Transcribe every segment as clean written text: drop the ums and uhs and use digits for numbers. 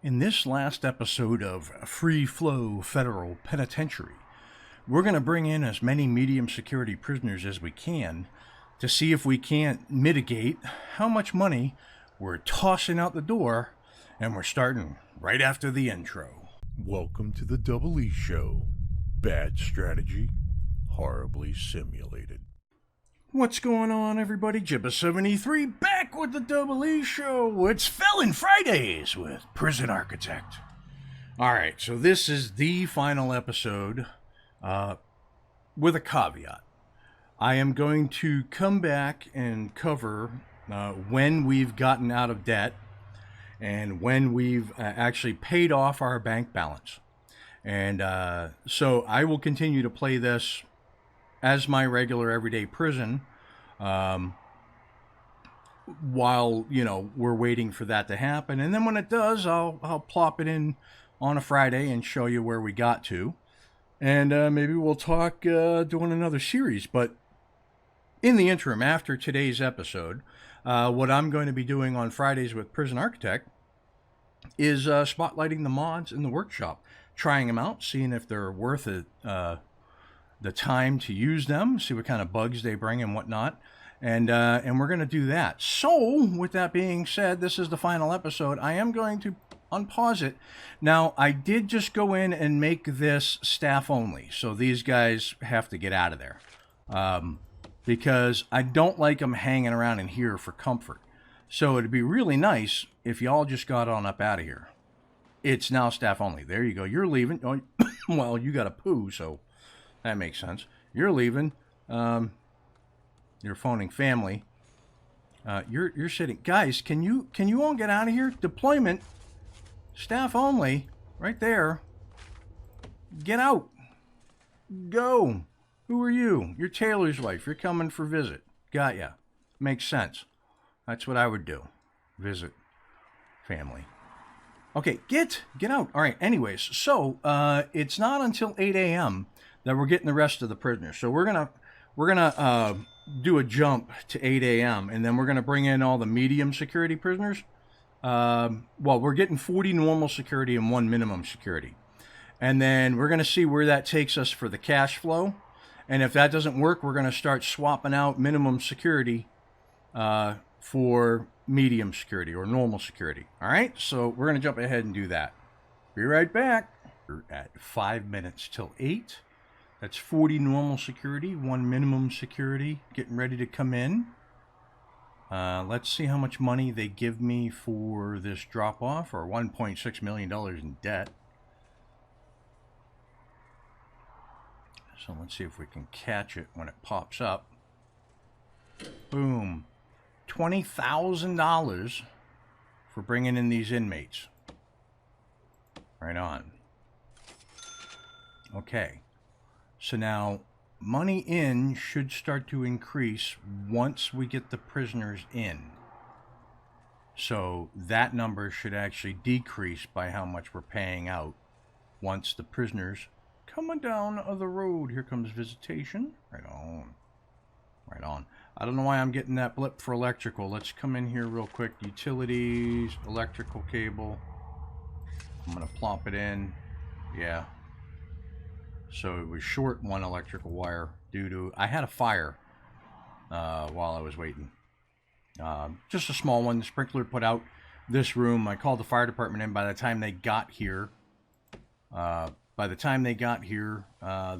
In this last episode of Free Flow Federal Penitentiary, we're going to bring in as many medium security prisoners as we can to see if we can't mitigate how much money we're tossing out the door, and we're starting right after the intro. Welcome to the Double E Show. Bad strategy, horribly simulated. What's going on, everybody? Jibba73 back with the Double E Show. It's Felon Fridays with Prison Architect. Alright, so this is the final episode with a caveat. I am going to come back and cover when we've gotten out of debt and when we've actually paid off our bank balance. And so I will continue to play this as my regular everyday prison while, we're waiting for that to happen. And then when it does, I'll plop it in on a Friday and show you where we got to. And maybe we'll talk doing another series. But in the interim, after today's episode, what I'm going to be doing on Fridays with Prison Architect is spotlighting the mods in the workshop, trying them out, seeing if they're worth it, the time to use them, see what kind of bugs they bring and whatnot, and we're going to do that. So, with that being said, this is the final episode. I am going to unpause it. Now, I did just go in and make this staff only, so these guys have to get out of there, because I don't like them hanging around in here for comfort. So it'd be really nice if y'all just got on up out of here. It's now staff only. There you go. You're leaving. Oh, well, you got a poo, so that makes sense. You're leaving. You're phoning family. You're sitting. Guys, can you all get out of here? Deployment. Staff only. Right there. Get out. Go. Who are you? You're Taylor's wife. You're coming for visit. Got ya. Makes sense. That's what I would do. Visit family. Okay, get out. All right, anyways, so it's not until 8 a.m. that we're getting the rest of the prisoners. So we're gonna do a jump to 8 a.m. and then we're gonna bring in all the medium security prisoners. Well, we're getting 40 normal security and 1 minimum security, and then we're gonna see where that takes us for the cash flow. And if that doesn't work, we're gonna start swapping out minimum security for medium security or normal security. All right, so we're gonna jump ahead and do that. Be right back. We're at 5 minutes till 8. That's 40 normal security, 1 minimum security, getting ready to come in. Let's see how much money they give me for this drop-off, or $1.6 million in debt. So let's see if we can catch it when it pops up. Boom. $20,000 for bringing in these inmates. Right on. Okay. So now, money in should start to increase once we get the prisoners in. So that number should actually decrease by how much we're paying out once the prisoners coming down the road. Here comes visitation. Right on. Right on. I don't know why I'm getting that blip for electrical. Let's come in here real quick. Utilities, electrical cable. I'm going to plop it in. Yeah. So it was short one electrical wire due to, I had a fire while I was waiting. Just a small one. The sprinkler put out this room. I called the fire department in. By the time they got here, the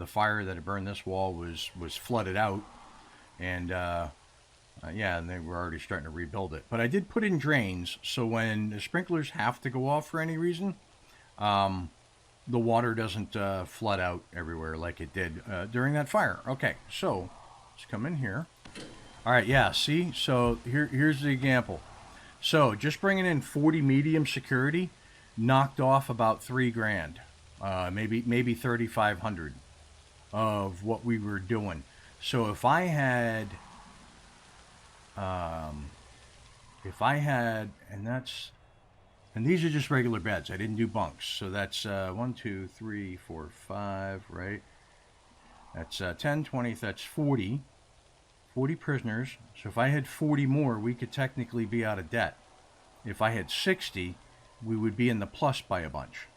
fire that had burned this wall was flooded out. And yeah, and they were already starting to rebuild it. But I did put in drains, so when the sprinklers have to go off for any reason, the water doesn't flood out everywhere like it did during that fire. Okay, so let's come in here. All right, yeah, see? So here's the example. So just bringing in 40 medium security knocked off about $3,000, maybe 3,500 of what we were doing. So if I had, and these are just regular beds. I didn't do bunks. So that's 1, 2, 3, 4, 5, right? That's 10, 20, that's 40 prisoners. So if I had 40 more, we could technically be out of debt. If I had 60, we would be in the plus by a bunch.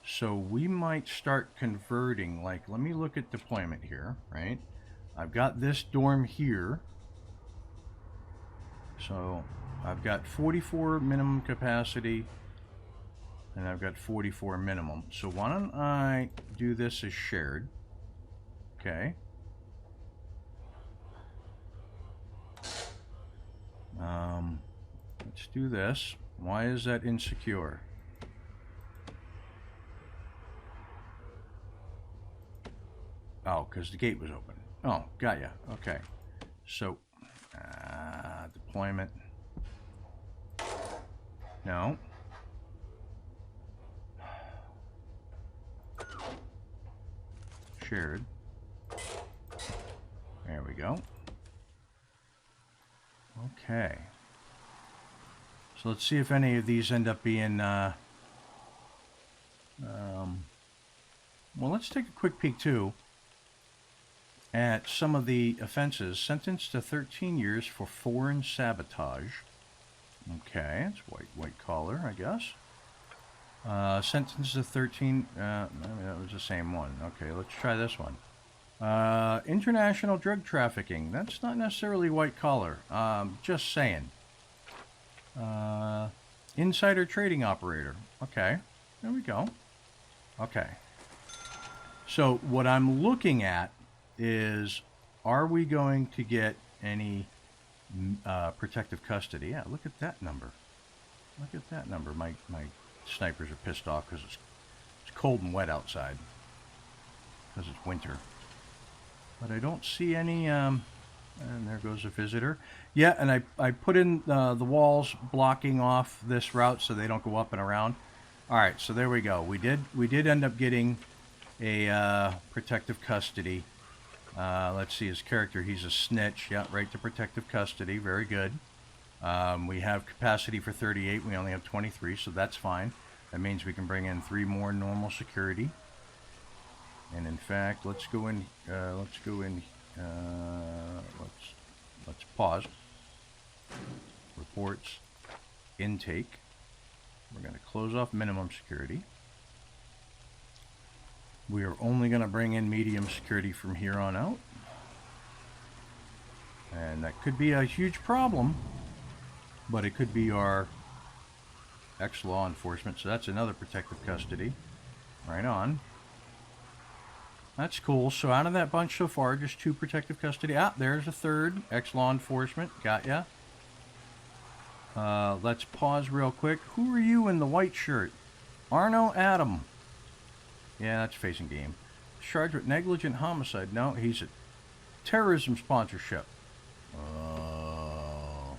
So we might start converting, like, let me look at deployment here, right? I've got this dorm here. So I've got 44 minimum capacity, and I've got 44 minimum. So why don't I do this as shared? Okay. Let's do this. Why is that insecure? Oh, because the gate was open. Oh, got ya. Okay. So, deployment. No. Shared. There we go. Okay. So let's see if any of these end up being, well, let's take a quick peek too at some of the offenses. Sentenced to 13 years for foreign sabotage. Okay, it's white collar, I guess. Sentenced to 13, maybe that was the same one. Okay, let's try this one. International drug trafficking. That's not necessarily white collar. Just saying. Insider trading operator. Okay, there we go. Okay. So what I'm looking at is, are we going to get any protective custody? Yeah, look at that number. Look at that number. My snipers are pissed off because it's cold and wet outside. Because it's winter. But I don't see any, and there goes a visitor. Yeah, and I put in the walls blocking off this route so they don't go up and around. Alright, so there we go. We did end up getting a protective custody. Let's see his character. He's a snitch. Yeah, right to protective custody. Very good. We have capacity for 38. We only have 23, so that's fine. That means we can bring in 3 more normal security. And in fact, let's pause. Reports, intake. We're going to close off minimum security. We are only going to bring in medium security from here on out. And that could be a huge problem, but it could be our ex-law enforcement. So that's another protective custody. Right on. That's cool. So out of that bunch so far, just 2 protective custody. Ah, there's a third. Ex-law enforcement. Got ya. Let's pause real quick. Who are you in the white shirt? Arno Adam. Yeah, that's facing game. Charged with negligent homicide. No, he's a terrorism sponsorship. Oh,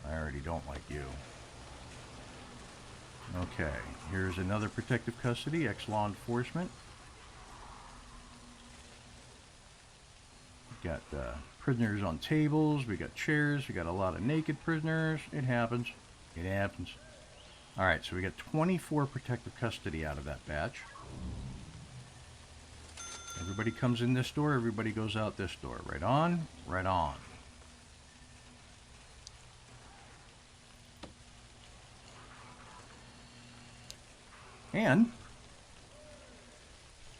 I already don't like you. Okay, here's another protective custody. Ex-law enforcement. We got prisoners on tables. We got chairs. We got a lot of naked prisoners. It happens. It happens. Alright, so we got 24 protective custody out of that batch. Everybody comes in this door. Everybody goes out this door. Right on. Right on. And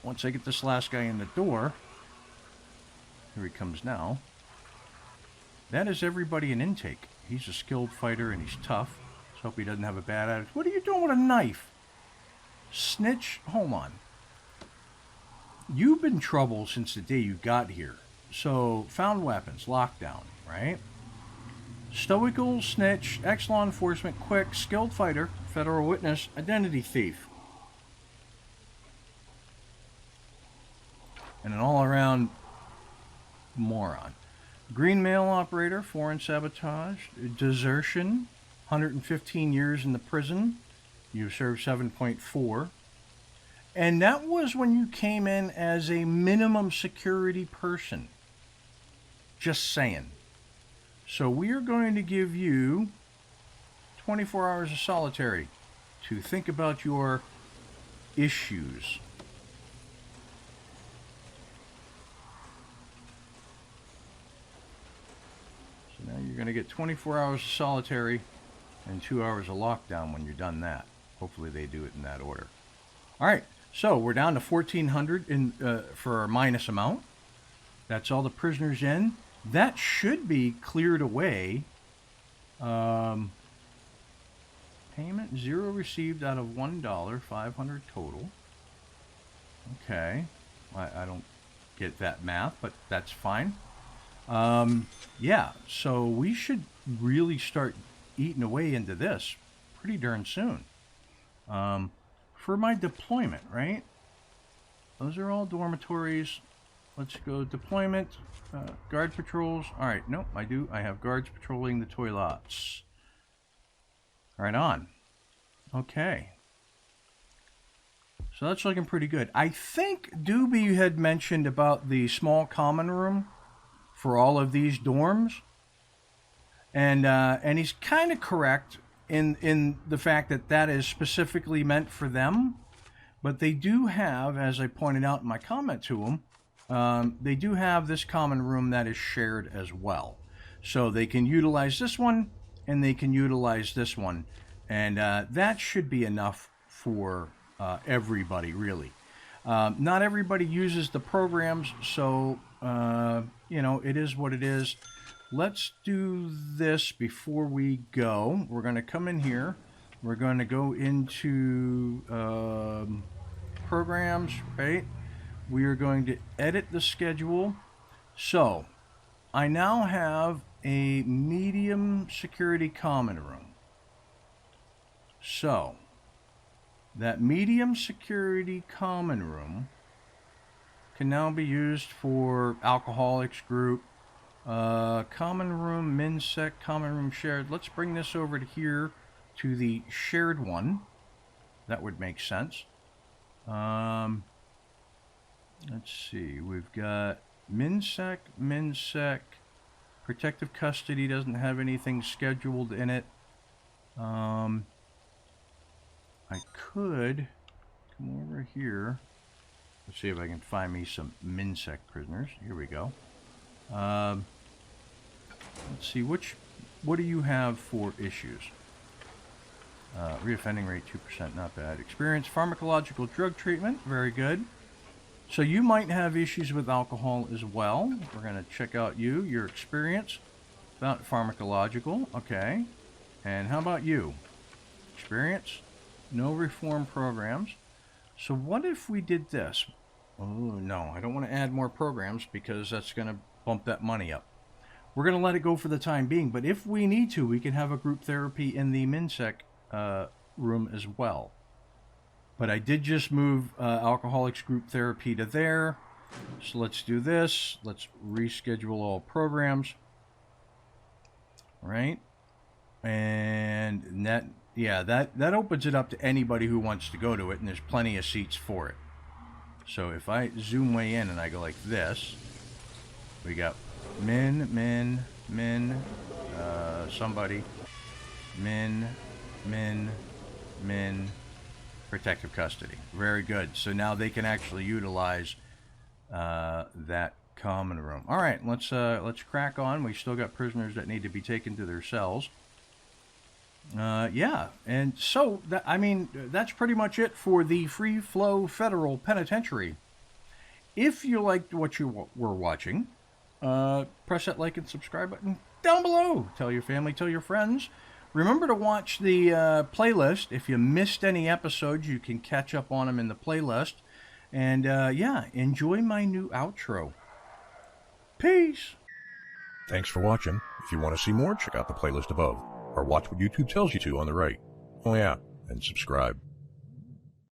once I get this last guy in the door, here he comes now. That is everybody in intake. He's a skilled fighter and he's tough. Let's hope he doesn't have a bad attitude. What are you doing with a knife? Snitch? Hold on. You've been in trouble since the day you got here. So, found weapons, lockdown, right? Stoical, snitch, ex-law enforcement, quick, skilled fighter, federal witness, identity thief. And an all-around moron. Green mail operator, foreign sabotage, desertion, 115 years in the prison. You served 7.4. And that was when you came in as a minimum security person. Just saying. So we are going to give you 24 hours of solitary to think about your issues. So now you're going to get 24 hours of solitary and 2 hours of lockdown when you're done that. Hopefully they do it in that order. All right, so we're down to 1,400 for our minus amount. That's all the prisoners in. That should be cleared away. Payment 0 received out of $1, 500 total. Okay, I don't get that math, but that's fine. Yeah, so we should really start eating away into this pretty darn soon. For my deployment, right? Those are all dormitories. Let's go deployment, guard patrols. All right, nope, I have guards patrolling the toilets. Right on. Okay. So that's looking pretty good. I think Doobie had mentioned about the small common room for all of these dorms. And he's kind of correct in the fact that that is specifically meant for them. But they do have, as I pointed out in my comment to him, they do have this common room that is shared as well. So they can utilize this one, and they can utilize this one. And that should be enough for everybody, really. Not everybody uses the programs, so, it is what it is. Let's do this before we go. We're going to come in here. We're going to go into programs, right? We are going to edit the schedule. So, I now have a medium security common room. So, that medium security common room can now be used for alcoholics group, common room, MinSec, common room shared. Let's bring this over to here to the shared one. That would make sense. Let's see. We've got MinSec, protective custody doesn't have anything scheduled in it. I could come over here. Let's see if I can find me some MinSec prisoners. Here we go. Let's see, what do you have for issues? Reoffending rate 2%, not bad. Experience pharmacological drug treatment, very good. So you might have issues with alcohol as well. We're going to check out your experience. About pharmacological, okay. And how about you? Experience? No reform programs. So what if we did this? Oh, no, I don't want to add more programs because that's going to bump that money up. We're going to let it go for the time being, but if we need to, we can have a group therapy in the MinSec room as well. But I did just move alcoholics group therapy to there. So let's do this. Let's reschedule all programs. Right? And that opens it up to anybody who wants to go to it, and there's plenty of seats for it. So if I zoom way in and I go like this, we got somebody, protective custody. Very good. So now they can actually utilize that common room. All right, let's crack on. We still got prisoners that need to be taken to their cells. Yeah, and so that's pretty much it for the Free Flow Federal Penitentiary. If you liked what you were watching, press that like and subscribe button down below. Tell your family, tell your friends. Remember to watch the playlist. If you missed any episodes, you can catch up on them in the playlist. And enjoy my new outro. Peace. Thanks for watching. If you want to see more, check out the playlist above, or watch what YouTube tells you to on the right. Oh yeah, and subscribe.